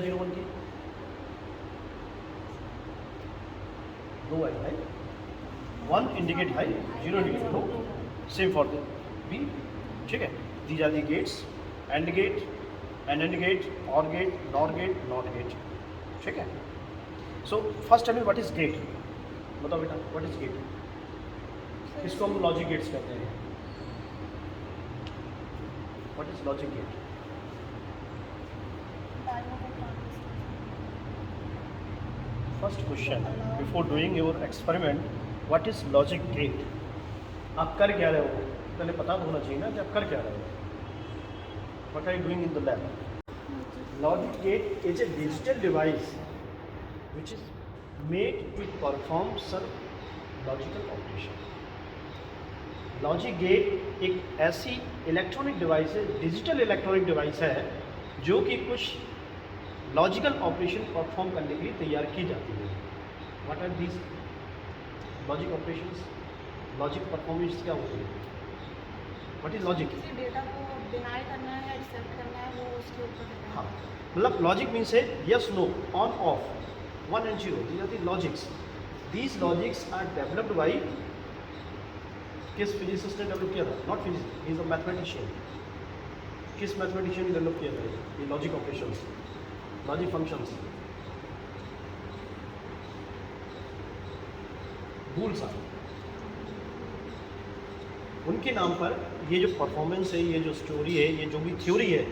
0 1 की no I high 1 indicate high 0 indicate low same for the B ठीक है these are the gates and gate and gate or gate not gate ठीक है so first tell me what is gate बताओ बेटा what is gate इसको हम logic gates कहते हैं what is logic gate first question before doing your experiment what is logic gate आप कर क्या रहे हो पहले पता तो होना चाहिए ना कि आप कर क्या रहे हो what are you doing in the lab logic gate is a digital device which is made to perform some logical operation. Logic gate एक ऐसी इलेक्ट्रॉनिक डिवाइस है डिजिटल इलेक्ट्रॉनिक डिवाइस है जो कि कुछ लॉजिकल ऑपरेशन परफॉर्म करने के लिए तैयार की जाती है what are these logic operations logic performance क्या होती है व्हाट इज लॉजिक डेटा को डिनाई करना है एक्सेप्ट करना है वो उसके ऊपर डिपेंड हाँ मतलब लॉजिक मीन्स है yes know on off 1 and 0 these are the logics these logics are developed by किस फिजिसिस्ट ने डेवलप किया था not physicist he is a mathematician किस मैथमेटिशियन ने डेवलप किया था ये लॉजिक ऑपरेशंस लॉजिक फंक्शंस भूल साहब उनके नाम पर ये जो परफॉर्मेंस है ये जो स्टोरी है ये जो भी थ्योरी है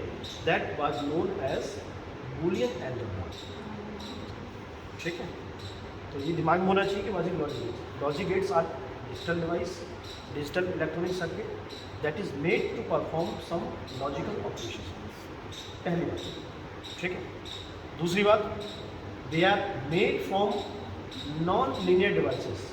that was known as Boolean algebra ठीक है तो ये दिमाग में होना चाहिए कि logic gates are digital device digital electronic circuit that is made to perform some logical operation पहली बात ठीक है दूसरी बात they are made from non linear devices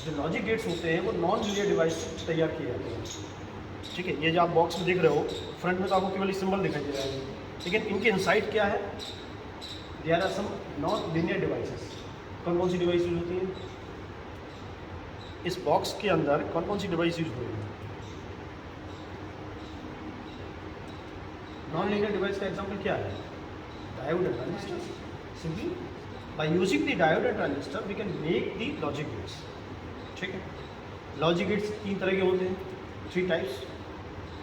जो लॉजिक गेट्स होते हैं वो नॉन लीनियर डिवाइस से तैयार किए जाते हैं ठीक है ये जो आप बॉक्स में देख रहे हो फ्रंट में तो आपको केवल सिंबल दिखाई दे रहा है लेकिन इनके इनसाइड क्या है there are some non linear devices कौन सी डिवाइस यूज होती है इस बॉक्स के अंदर कौन सी डिवाइस यूज हो रही है नॉन लीनियर डिवाइस का एग्जांपल क्या है diode and transistor simply by using the diode and transistor we can make the logic gates ठीक है लॉजिक गेट्स 3 तरह के होते हैं 3 types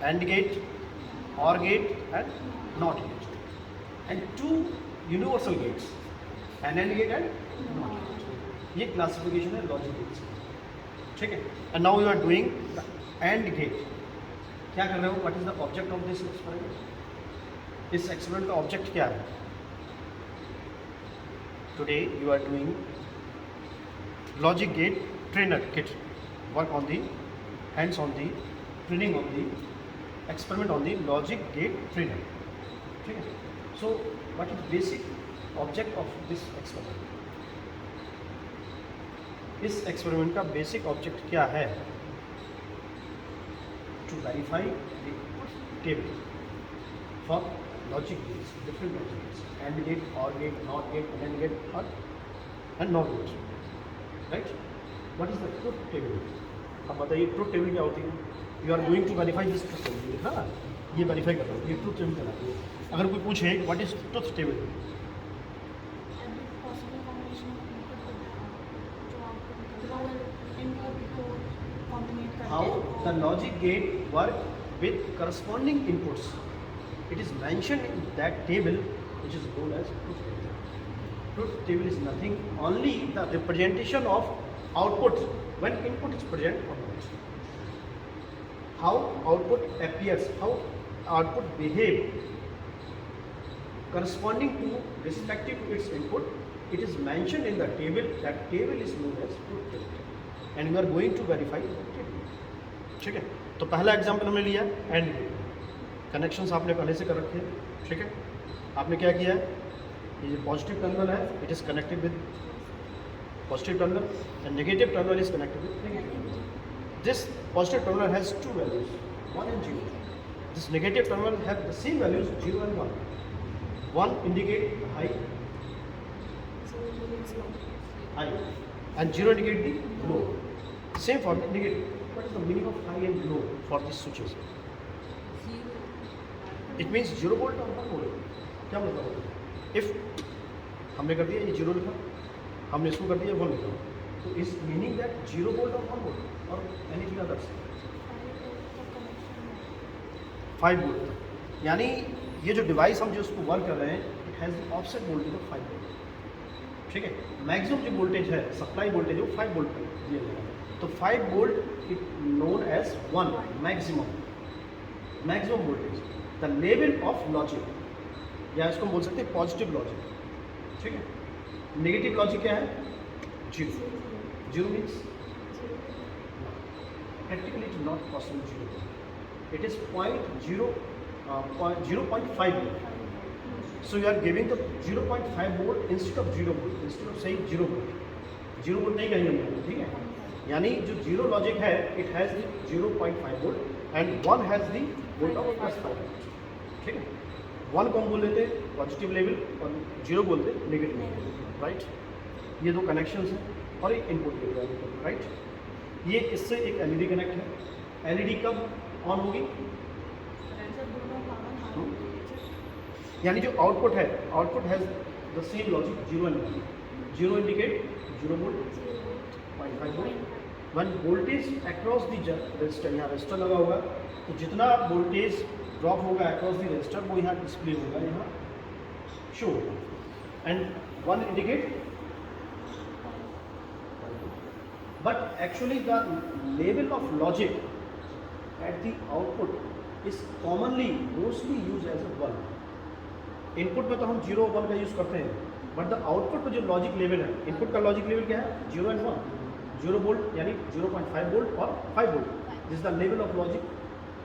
and gate or gate and not gate and 2 universal gates and gate and not gate ये classification है logic gates ठीक है and now you are doing the and gate क्या कर रहे हो what is the object of this experiment इस experiment का ऑब्जेक्ट क्या है today you are doing logic gate trainer kit work on the hands on the training on the experiment on the logic gate trainer ठीक है so what is basic object of this experiment इस experiment का basic object क्या है to verify the table for logic gates different logic gates and gate or gate not gate and gate और and not gate right what is the truth table अब बताइए truth table क्या होती है you are going to verify this truth table हाँ ये verify कर रहा हूँ ये ट्रुथ टेबल कराती है अगर कोई पूछे what is truth table how the logic get work with corresponding inputs it is mentioned in that table which is known as truth table truth table is nothing only the representation of output when input is present or not how output appears how output behave corresponding to respective to its input it is mentioned in the table that table is known as truth table and we are going to verify that table ठीक है तो पहला example हमने लिया and connections आपने पहले से कर रखे हैं ठीक है आपने क्या किया है ये जो पॉजिटिव टर्मिनल है it is connected with positive terminal and negative terminal is connected with negative terminal this positive terminal has 2 values 1 and 0 this negative terminal have the same values 0 and 1 1 indicate high and 0 indicate the low same for the negative what is the meaning of high and low for these switches it means 0 volt or 1 volt क्या मतलब है if हमने कर दिया ये 0 लिखा, हमने इसको कर दिया 1 लिखा, तो इज मीनिंग दैट 0 वोल्ट और 1 वोल्ट और एनीथिंग अदर्स 5 वोल्ट। यानी ये जो डिवाइस हम जो उसको वर्क कर रहे हैं it has the offset voltage of 5 volt. ठीक है, मैक्सिमम जो वोल्टेज है सप्लाई वोल्टेज वो 5 वोल्ट पर दिया जाएगा। तो 5 volt it known as 1 maximum voltage, the level of logic, या इसको बोल सकते हैं पॉजिटिव लॉजिक। ठीक है, नेगेटिव लॉजिक क्या है? 0 means practically it is not possible 0. It is 0.5 volt. So you are giving the 0.5 volt instead of 0 volt, instead of saying 0 volt. 0 volt नहीं कहेंगे हम, ठीक है? यानी जो 0 लॉजिक है it has the 0.5 volt and 1 has the volt of +5 volt. ठीक है, 1 को हम बोल देते हैं पॉजिटिव लेवल और 0 बोलते हैं नेगेटिव लेवल, राइट? ये दो कनेक्शंस हैं और एक इनपुट लेवल, राइट? ये इससे एक एलईडी कनेक्ट है। एलईडी कब ऑन होगी? यानी जो आउटपुट है, output has the same logic 0 and 1। 0 indicate 0 volt, 0.5 volt. One voltage across the register, यहाँ रजिस्टर लगा होगा तो जितना वोल्टेज ड्रॉप होगा अक्रॉस द रजिस्टर वो यहाँ डिस्प्ले होगा, यहाँ शो होगा। And 1 indicate, but actually the level of logic at the output is commonly mostly used as a 1. Input में तो हम 0 1 का यूज़ करते हैं, बट द आउटपुट में जो लॉजिक लेवल है, इनपुट का लॉजिक लेवल क्या है? 0 एंड 1, 0 वोल्ट यानी 0.5 वोल्ट और 5 volt. This the level of logic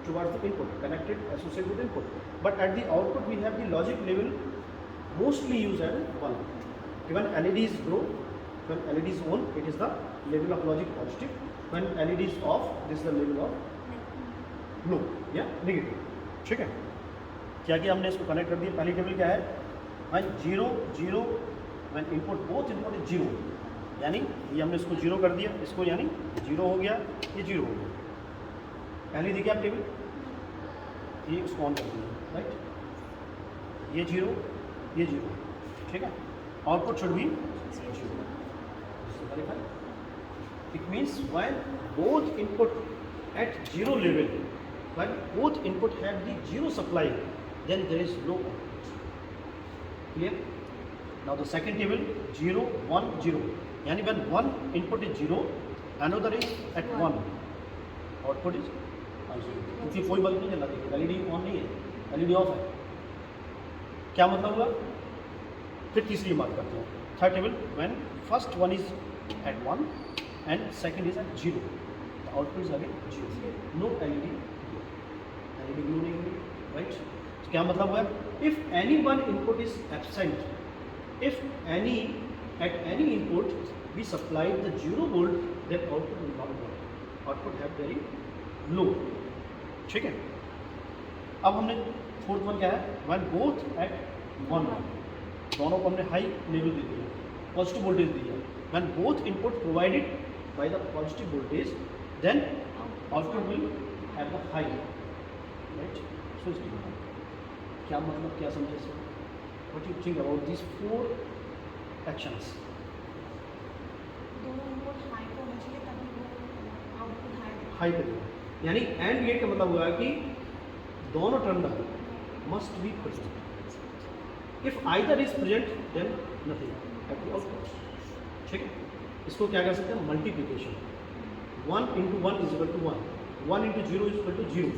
towards the input connected associated with input, but at the output we have the logic level mostly use as 1. Even LED is grow, when LED is on it is the level of logic positive, when LED is off this is the level of low या negative. ठीक है, क्या किया हमने इसको connect कर दिया। पहली टेबल क्या है? when 0 0 when input both input is 0, यानी ये हमने इसको 0 कर दिया, इसको यानी 0 हो गया, ये 0 हो गया। पहली देखिए आप टेबल, ये इसको ऑन कर दिया, राइट? ये 0 ये 0, ठीक है। Output should be 0. It means when both input at 0 level, when both input have the 0 supply, then there is no output. Clear? Now the second table 0 1 0. Yani when one input is 0, another is at 1. Output is also 0. क्योंकि कोई bulb नहीं जला, LED on नहीं है, LED of है। क्या मतलब हुआ? फिर तीसरी बात करते हैं। Third table when first one is at 1 and second is at 0, the output is again 0. No LED glue नहीं होगी, right? तो क्या मतलब हुआ? If any one input is absent, if any at any input we supplied the 0 volt, then output will not work. Output have very low. ठीक है, अब हमने फोर्थ वन क्या है? when both at 1, दोनों को हमने हाई लेवल दे दिया, पॉजिटिव वोल्टेज दिया। when both input provided by the positive voltage, then output will have the high, right? So क्या मतलब, क्या समझे इससे? What do you think about these 4 actions? High करेगा, यानी एंड गेट का मतलब हुआ कि दोनों terminal must be present. If either is present then nothing at the output. ठीक है, इसको क्या कर सकते हैं? Multiplication. 1 into 1 is equal to 1, 1 into 0 is equal to 0,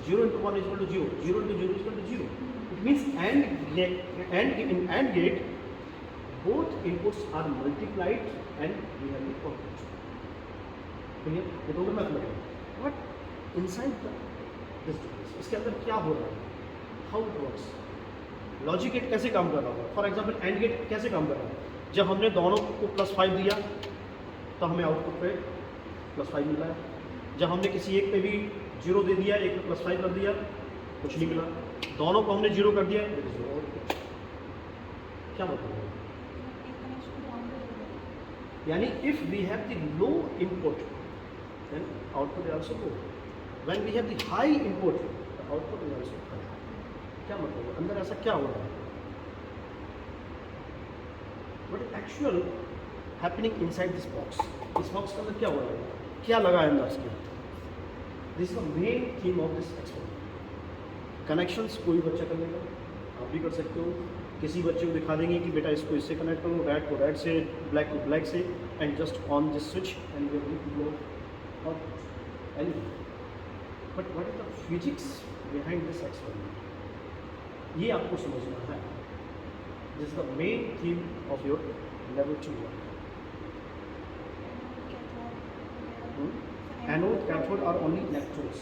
0 into 1 is equal to 0, 0 into 0 is equal to 0. It means in AND gate both inputs are multiplied and we have the output. Clear? ये total मतलब है. But inside this device, इसके अंदर क्या हो रहा है? How it works? Logic gate कैसे काम कर रहा होगा? फॉर एग्जाम्पल एंड गेट कैसे काम कर रहा है? जब हमने दोनों को +5 दिया तो हमें आउटपुट पे +5 मिला है. जब हमने किसी एक पे भी 0 दे दिया, एक पे +5 कर दिया, कुछ नहीं मिला. दोनों को हमने 0 कर दिया, क्या मतलब है? यानी if we have the low input then output is also low. When we have the high input the output is also high. क्या मतलब है? अंदर ऐसा क्या हो रहा है? But actual happening inside this box, इस बॉक्स के अंदर क्या हो रहा है, क्या लगा है अंदर इसके, this is the main theme of this experiment. Connections कोई बच्चा कर लेगा, आप भी कर सकते हो, किसी बच्चे को दिखा देंगे कि बेटा इसको इससे कनेक्ट करो, रेड को रेड से, ब्लैक को ब्लैक से, and just on this switch and we are going to glow or anything. But what is the physics behind this experiment, ये आपको समझना है। This is the main theme of your level 2 work. Anode cathode are only electrodes,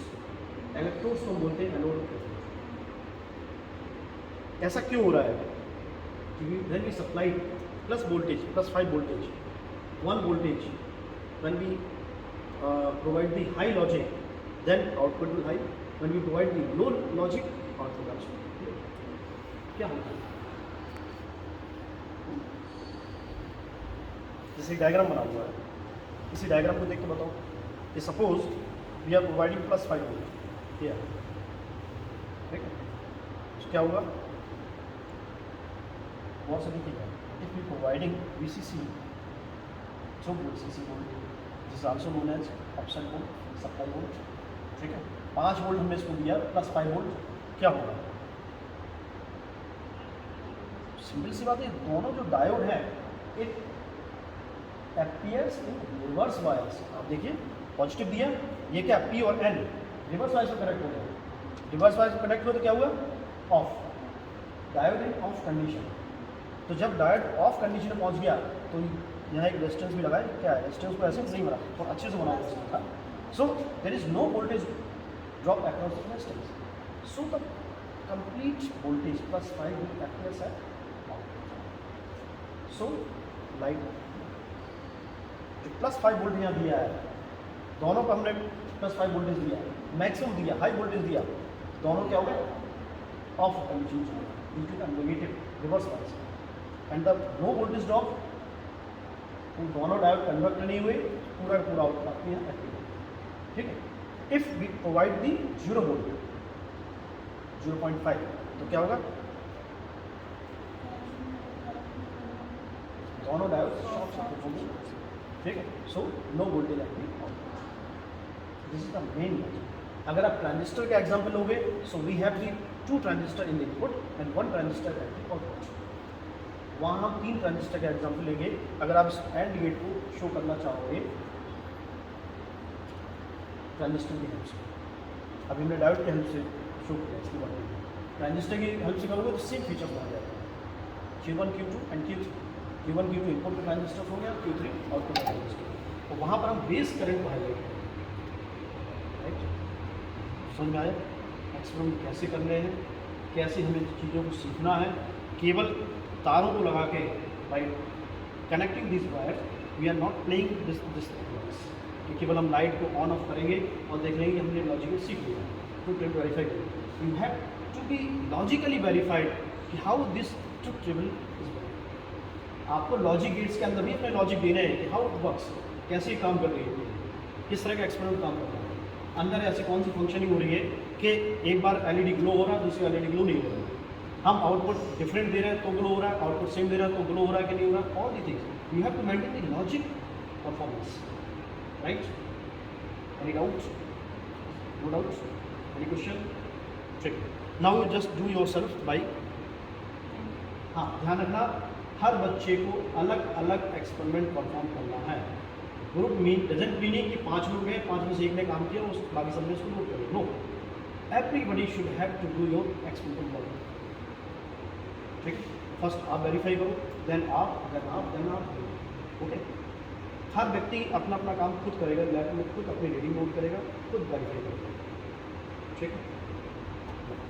electrodes को बोलते हैं anode cathode. ऐसा क्यों हो रहा है, क्योंकि when we supply plus voltage, +5 voltage, 1 voltage, when we provide the high logic, then output will high, when we provide the low logic, output also low। क्या होता है, जैसे डायग्राम बना हुआ है, इसी डायग्राम को देख के बताओ, ये suppose we are providing +5 volt here, ठीक है, तो क्या होगा, बहुत से देखिएगा, if we providing VCC, so VCC volt this also known as offset volt, supply volt, ठीक है, 5 वोल्ट हमने इसको दिया, +5 volt, क्या होगा, सिंपल सी बात है, दोनों जो डायोड है it appears in reverse wires. आप देखिए पॉजिटिव दिया, ये क्या P और N रिवर्स वायर से कनेक्ट हो गया, रिवर्स वायर से कनेक्ट हुआ तो क्या हुआ, of, diode in of condition. तो जब डायोड ऑफ कंडीशन में पहुंच गया तो यहाँ एक रेजिस्टेंस भी लगा है, क्या है, रेजिस्टेंस को ऐसे नहीं बना तो अच्छे से बना था, so there is no voltage drop across the resistance, so the complete voltage +5 will appears at so light जो +5 वोल्ट यहाँ दिया है, दोनों को हमने +5 वोल्टेज दिया, मैक्सिमम दिया, हाई वोल्टेज दिया, दोनों क्या हो गए, off condition due to the negative reverse wise, and the low voltage drop, उन दोनों डायोड कन्वर्ट नहीं हुए, पूरा पूरा आउटपुट आपके यहाँ एक्टिव, ठीक है। If we provide the 0 volt 0.5 तो क्या होगा, दोनों डायोड शॉर्ट सर्किट होंगे, ठीक है, so no voltage active output, this is the main logic. अगर आप ट्रांजिस्टर के एग्जांपल लोगे, so we have the 2 transistor in the input and 1 transistor at the output, वहाँ हम 3 ट्रांजिस्टर का एग्जांपल लेंगे। अगर आप इस एंड गेट को शो करना चाहोगे ट्रांजिस्टर की हेल्प से, अभी हमने डायोड की हेल्प से शो किया, इसकी बात नहीं, ट्रांजिस्टर की हेल्प से करोगे तो सेम फीचर्स बन जाएगा, Q1 Q2 and Q1 Q2 input का ट्रांजिस्टर हो गया, Q3 आउटपुट का ट्रांजिस्टर, तो वहाँ पर हम बेस करंट को हाईलाइट करेंगे, राइट। समझ में आया एक्सपेरिमेंट कैसे करने हैं, कैसे हमें चीज़ों को सीखना है, केवल तारों को लगा के by connecting this wire, we are not playing this कि केवल हम लाइट को ऑन ऑफ करेंगे और देख लेंगे हमने लॉजिकल सीख लिया, ट्रूथ टेबल वेरीफाई करेंगे। You have to be logically verified कि how this truth table is working. आपको लॉजिक गेट्स के अंदर भी अपने लॉजिक देने हैं कि हाउ इट वर्क्स, कैसे ये काम कर रही है, किस तरह का एक्सपेरिमेंट काम कर रहा है, अंदर ऐसी कौन सी फंक्शनिंग हो रही है कि एक बार LED ग्लो हो रहा है, दूसरी LED ग्लो नहीं हो रहा है, हम आउटपुट डिफरेंट दे रहे हैं तो ग्लो हो रहा है, आउटपुट सेम दे रहे हैं तो ग्लो हो रहा है कि नहीं हो रहा है, all the things you have to maintain the logic performance, right. Any doubt, no doubt, any question, ठीक। Now you just do yourself by, हाँ ध्यान रखना हर बच्चे को अलग अलग एक्सपेरिमेंट परफॉर्म करना है। ग्रुप मीन डजंट मीनिंग कि 5 लोग हैं, 5 में से एक ने काम किया उस बाकी सब ने उसको नोट करें, no, everybody should have to do your experiment work, ठीक। फर्स्ट आप वेरीफाई करो, देन आप, ओके। हर व्यक्ति अपना अपना काम खुद करेगा, लैब में खुद अपनी रीडिंग नोट करेगा, खुद वेरीफाई करेगा, ठीक है।